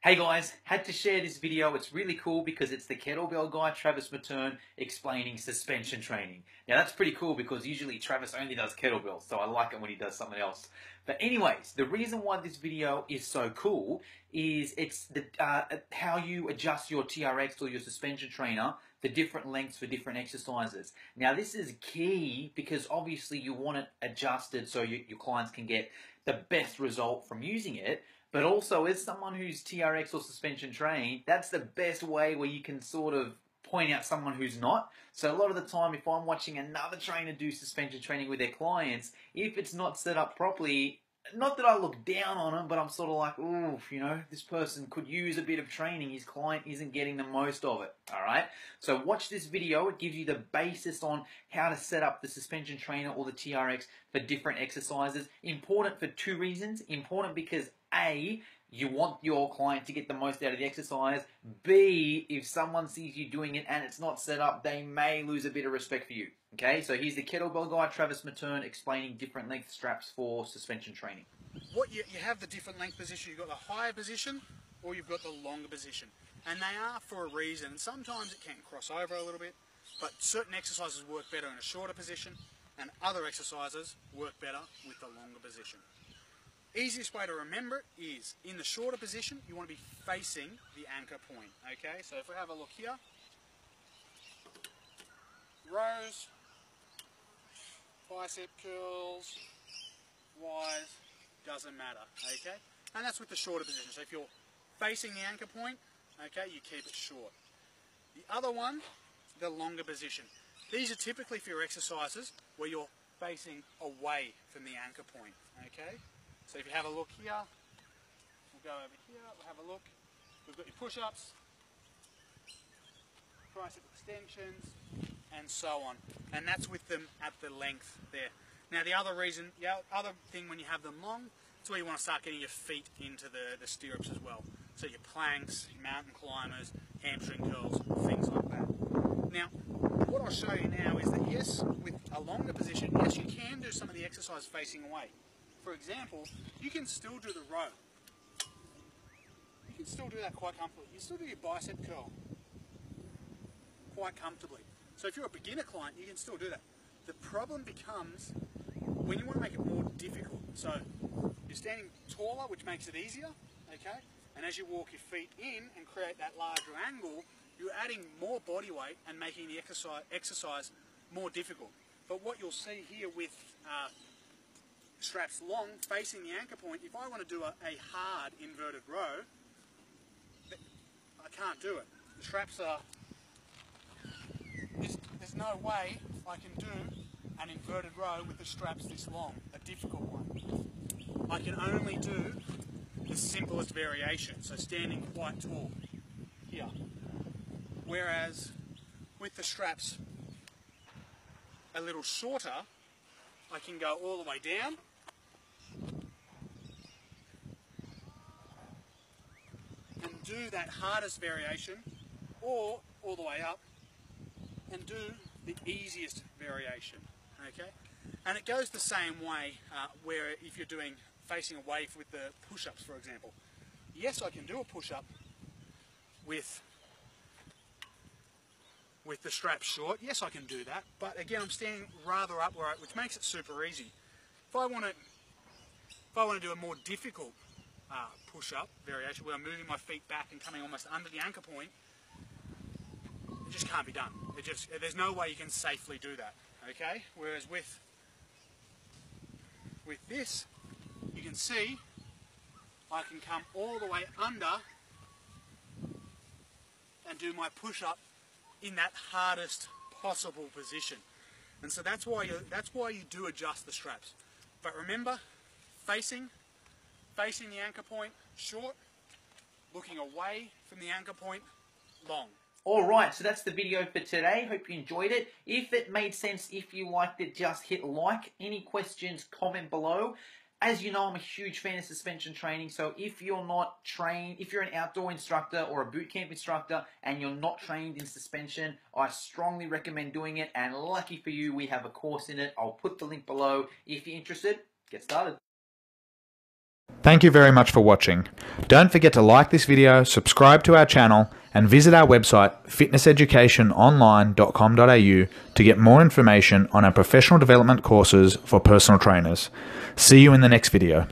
Hey guys, had to share this video. It's really cool because it's the Kettlebell Guy, Travis Matern, explaining suspension training. Now that's pretty cool because usually Travis only does kettlebells, so I like it when he does something else. But anyways, the reason why this video is so cool is it's how you adjust your TRX or your suspension trainer for different lengths for different exercises. Now this is key because obviously you want it adjusted so your clients can get the best result from using it. But also, as someone who's TRX or suspension trained, that's the best way where you can sort of point out someone who's not. So a lot of the time, if I'm watching another trainer do suspension training with their clients, if it's not set up properly, not that I look down on them, but I'm sort of like, oof, this person could use a bit of training. His client isn't getting the most of it, all right? So watch this video. It gives you the basis on how to set up the suspension trainer or the TRX for different exercises. Important for two reasons. Important because A, you want your client to get the most out of the exercise. B, if someone sees you doing it and it's not set up, they may lose a bit of respect for you. Okay, so here's the Kettlebell Guy, Travis Matern, explaining different length straps for suspension training. What you have the different length position. You've got the higher position or you've got the longer position. And they are for a reason. Sometimes it can cross over a little bit, but certain exercises work better in a shorter position and other exercises work better with the longer position. Easiest way to remember it is in the shorter position, you want to be facing the anchor point. Okay, so if we have a look here, rows, bicep curls, wise, doesn't matter, okay? And that's with the shorter position. So if you're facing the anchor point, okay, you keep it short. The other one, the longer position. These are typically for your exercises where you're facing away from the anchor point, okay? So if you have a look here, we'll go over here, we'll have a look. We've got your push-ups, tricep extensions, and so on. And that's with them at the length there. Now the other reason, other thing when you have them long, it's where you want to start getting your feet into the stirrups as well. So your planks, your mountain climbers, hamstring curls, things like that. Now, what I'll show you now is that yes, with a longer position, yes, you can do some of the exercise facing away. For example, you can still do the row. You can still do that quite comfortably. You still do your bicep curl quite comfortably. So if you're a beginner client, you can still do that. The problem becomes when you want to make it more difficult. So you're standing taller, which makes it easier, okay? And as you walk your feet in and create that larger angle, you're adding more body weight and making the exercise more difficult. But what you'll see here with straps long, facing the anchor point, if I want to do a hard inverted row, I can't do it. The straps are, there's no way I can do an inverted row with the straps this long, a difficult one. I can only do the simplest variation, so standing quite tall here. Whereas with the straps a little shorter, I can go all the way down and do that hardest variation, or all the way up and do the easiest variation, okay? And it goes the same way where if you're doing facing away with the push-ups, for example. Yes, I can do a push-up with the straps short. Yes, I can do that, but again, I'm standing rather upright, which makes it super easy. If I want to do a more difficult push-up variation where I'm moving my feet back and coming almost under the anchor point, it just can't be done. There's no way you can safely do that, okay? Whereas with this, you can see I can come all the way under and do my push-up in that hardest possible position. And so that's why you do adjust the straps. But remember, facing the anchor point short, looking away from the anchor point long. Alright, so that's the video for today. Hope you enjoyed it. If it made sense, if you liked it, just hit like. Any questions, comment below. As you know, I'm a huge fan of suspension training, so if you're not trained, if you're an outdoor instructor or a boot camp instructor and you're not trained in suspension, I strongly recommend doing it, and lucky for you, we have a course in it. I'll put the link below. If you're interested, get started. Thank you very much for watching. Don't forget to like this video, subscribe to our channel, and visit our website fitnesseducationonline.com.au to get more information on our professional development courses for personal trainers. See you in the next video.